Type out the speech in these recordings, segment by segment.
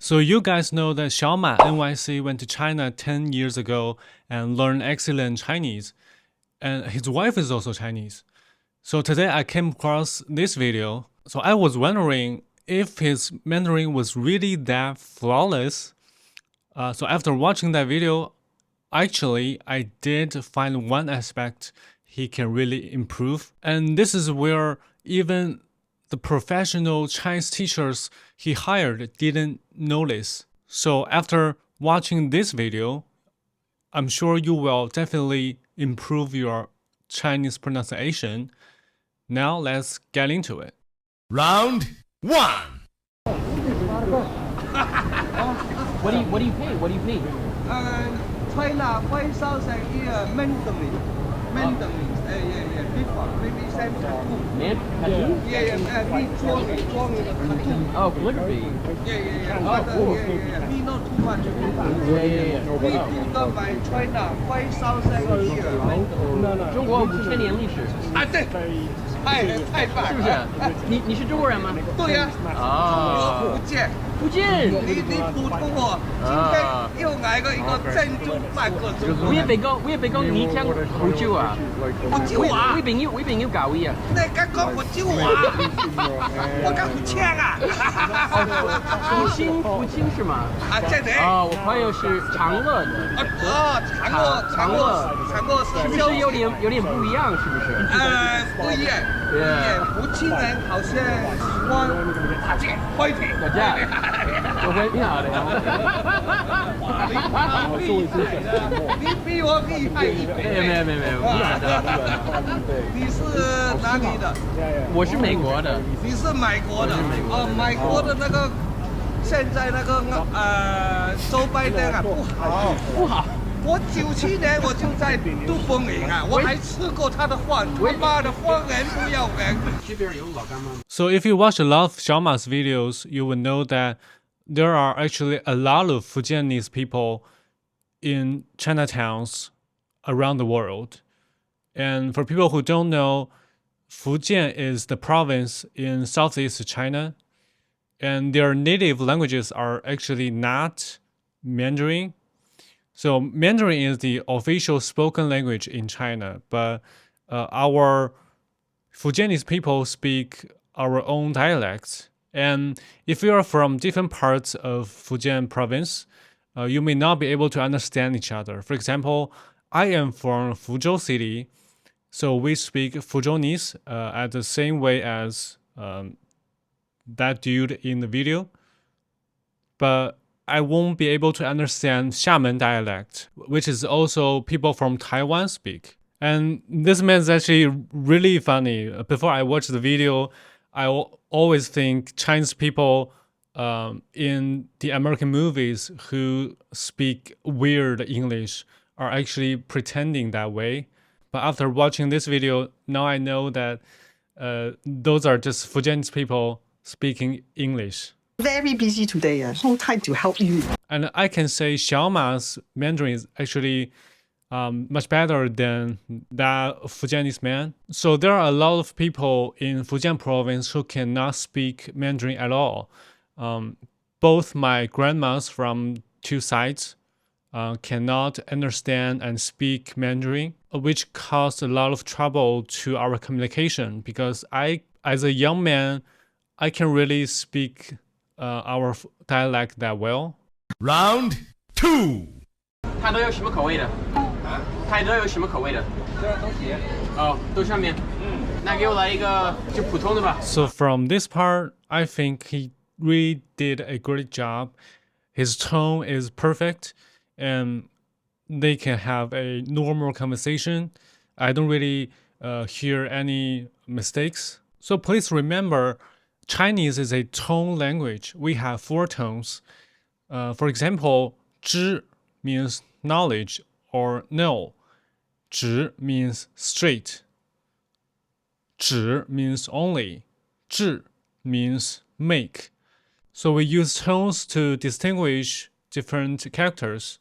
So you guys know that Xiaoma NYC went to China 10 years ago and learned excellent Chinese. And his wife is also Chinese. So today I came across this video. So I was wondering if his Mandarin was really that flawless. So after watching that video, actually I did find one aspect he can really improve. And this is where even the professional Chinese teachers he hired didn't notice. So after watching this video, I'm sure you will definitely improve your Chinese pronunciation. Now let's get into it. Round one. What do you pay? What do you pay? China 5,000 year Mandarin. Mandarin. Yeah. Before, maybe same tattoo. Man, Yeah. Me drawing the tattoo. Oh, calligraphy. Yeah. But, me not too much. Yeah. We do the my China 5,000 year Mandarin. 中国5000年历史，啊，对，太棒是不是了。？你是中国人吗？对呀，啊，福建。福建。你普通喎，今天又嚟個一個珍珠八個鐘。我也北講你聽好久啊？福州話，我朋友教嘅啊。你而家講福州話，我講福清啊。福清是嗎？啊，真的。哦，我朋友是長樂的。長樂是不是有點不一樣？是不是？不一樣。福清人好像喜歡打架、fighting。打架。我會漂亮。你比我厲害一點。沒有，不然的。你是哪裡的？我是美國的。你是美國的？哦，美國的那個現在那個Joe Biden啊，不好。我97年我就在杜峰营啊，我还吃过他的饭，他妈的荒人不要人。這邊有老乾媽。So if you watch a lot of Xiaoma's videos, you will know that there are actually a lot of Fujianese people in Chinatowns around the world. And for people who don't know, Fujian is the province in southeast China, and their native languages are actually not Mandarin. So Mandarin is the official spoken language in China, but our Fujianese people speak our own dialects. And if you are from different parts of Fujian province, you may not be able to understand each other. For example, I am from Fuzhou City, so we speak Fuzhounese at the same way as that dude in the video. But I won't be able to understand Xiamen dialect, which is also people from Taiwan speak. And this man is actually really funny. Before I watch the video, I always think Chinese people in the American movies who speak weird English are actually pretending that way. But after watching this video, now I know that those are just Fujianese people speaking English. Very busy today. No time to help you. And I can say Xiaoma's Mandarin is actually much better than that Fujianese man. So there are a lot of people in Fujian province who cannot speak Mandarin at all. Both my grandmas from two sides cannot understand and speak Mandarin, which caused a lot of trouble to our communication because as a young man, I can really speak our dialect that well. Round two. 它都有什么口味的？它都有什么口味的？哦，都上面。那给我来一个就普通的吧。 So from this part, I think he really did a great job. His tone is perfect, and they can have a normal conversation. I don't really hear any mistakes. So please remember, Chinese is a tone language. We have 4 tones. For example, 知 means knowledge or know. 直 means straight. 只 means only. 智 means make. So we use tones to distinguish different characters.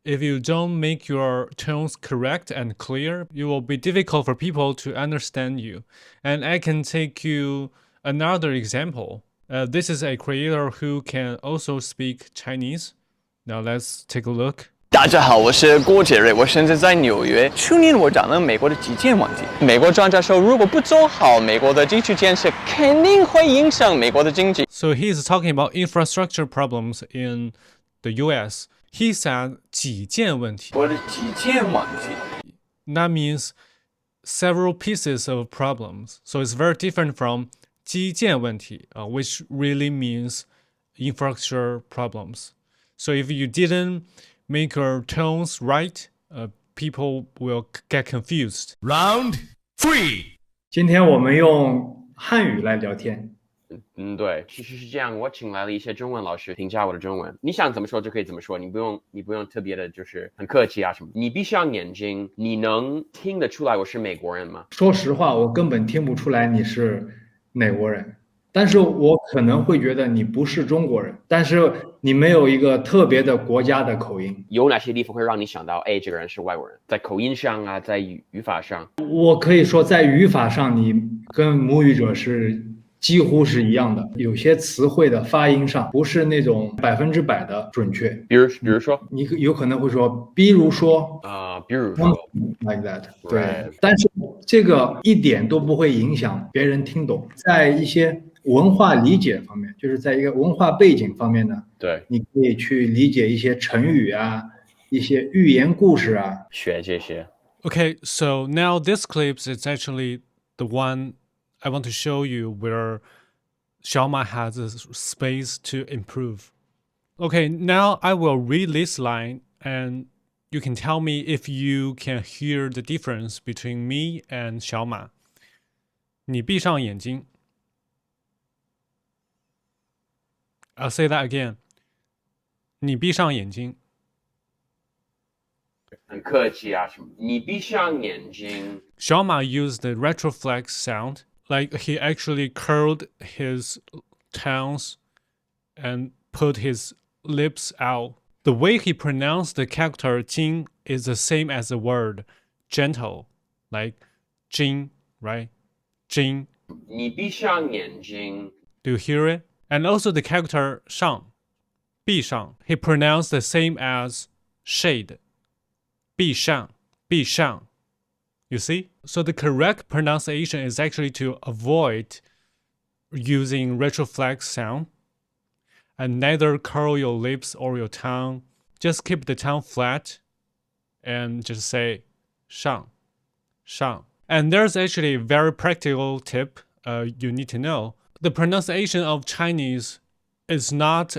If you don't make your tones correct and clear, it will be difficult for people to understand you. And I can take you another example. This is a creator who can also speak Chinese. Now let's take a look. 大家好，我是郭杰瑞，我现在在纽约。去年我讲了美国的基建问题，美国专家说，如果不做好美国的基础建设，肯定会影响美国的经济。So he's talking about infrastructure problems in the U.S. He said 基建问题。我的基建问题。That means several pieces of problems. So it's very different from 基建问题, which really means infrastructure problems. So if you didn't make your tones right, people will get confused. Round 3. 今天我们用汉语来聊天。对，其实是这样。我请来了一些中文老师评价我的中文。你想怎么说就可以怎么说，你不用特别的，就是很客气啊什么。你闭上眼睛，你能听得出来我是美国人吗？说实话，我根本听不出来你是美国人，但是我可能会觉得你不是中国人，但是你没有一个特别的国家的口音。有哪些地方会让你想到，哎，这个人是外国人？在口音上啊，在语法上？我可以说，在语法上，你跟母语者是几乎是一样的，有些词汇的发音上不是那种100%的准确。比如说，你有可能会说，比如说比如说 like that， 对，但是这个一点都不会影响别人听懂。在一些文化理解方面，就是在一个文化背景方面呢，对，你可以去理解一些成语啊，一些寓言故事啊，学这些。Okay, so now this clip is actually the one I want to show you where xiaoma has a space to improve. Okay, now I will read this line and you can tell me if you can hear the difference between me and xiaoma. 你闭上眼睛。I'll say that again. 你闭上眼睛。很客气啊什么。你闭上眼睛。xiaoma used the retroflex sound. Like he actually curled his tongues and put his lips out. The way he pronounced the character Jing is the same as the word gentle, like Jing, right? Jing. 你闭上眼睛. Do you hear it? And also the character Shang, 闭上, he pronounced the same as shade. 闭上, 闭上. You see? So the correct pronunciation is actually to avoid using retroflex sound and neither curl your lips or your tongue. Just keep the tongue flat and just say 上, 上. And there's actually a very practical tip you need to know. The pronunciation of Chinese is not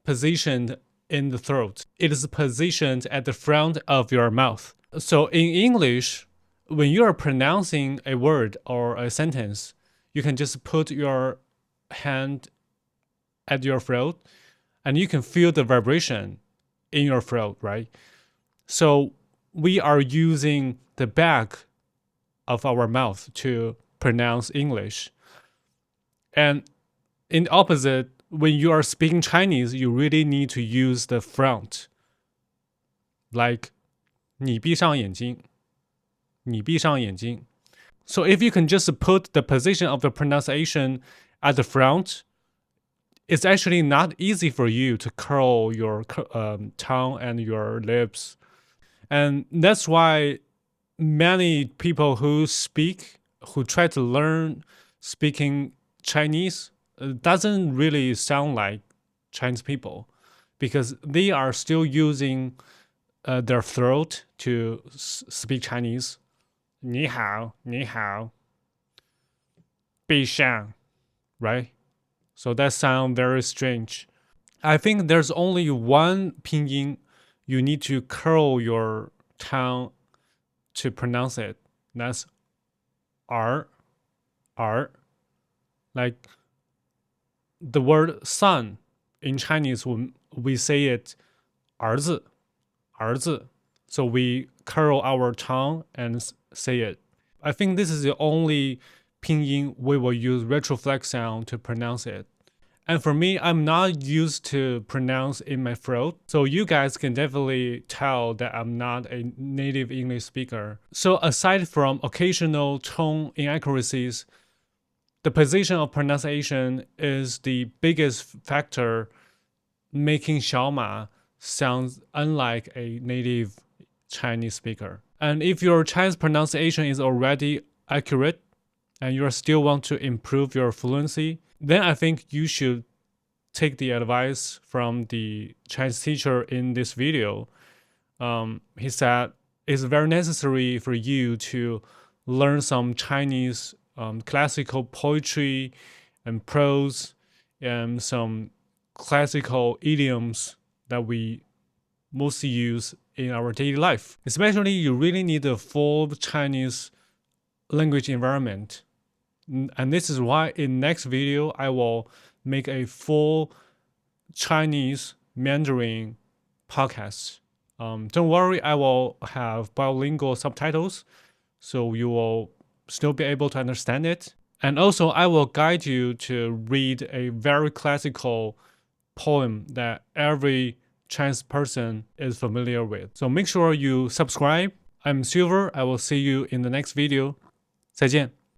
positioned in the throat. It is positioned at the front of your mouth. So in English, when you are pronouncing a word or a sentence, you can just put your hand at your throat and you can feel the vibration in your throat, right? So we are using the back of our mouth to pronounce English. And in the opposite, when you are speaking Chinese, you really need to use the front. Like, 你闭上眼睛. 你闭上眼睛. So if you can just put the position of the pronunciation at the front, it's actually not easy for you to curl your tongue and your lips. And that's why many people who try to learn speaking Chinese, doesn't really sound like Chinese people because they are still using their throat to speak Chinese. 你好, 你好. 闭上, right? So that sounds very strange. I think there's only one pinyin you need to curl your tongue to pronounce it. That's R, R. Like the word son in Chinese, we say it 儿子, 儿子. So we curl our tongue and say it. I think this is the only pinyin we will use retroflex sound to pronounce it. And for me, I'm not used to pronounce in my throat. So you guys can definitely tell that I'm not a native English speaker. So aside from occasional tone inaccuracies, the position of pronunciation is the biggest factor making xiaoma sounds unlike a native Chinese speaker. And if your Chinese pronunciation is already accurate and you still want to improve your fluency, then I think you should take the advice from the Chinese teacher in this video. He said it's very necessary for you to learn some Chinese classical poetry and prose and some classical idioms that we mostly use in our daily life. Especially, you really need a full Chinese language environment. And this is why in next video, I will make a full Chinese Mandarin podcast. Don't worry, I will have bilingual subtitles, so you will still be able to understand it. And also, I will guide you to read a very classical poem that every Chinese person is familiar with. So make sure you subscribe. I'm Silver. I will see you in the next video. 再见。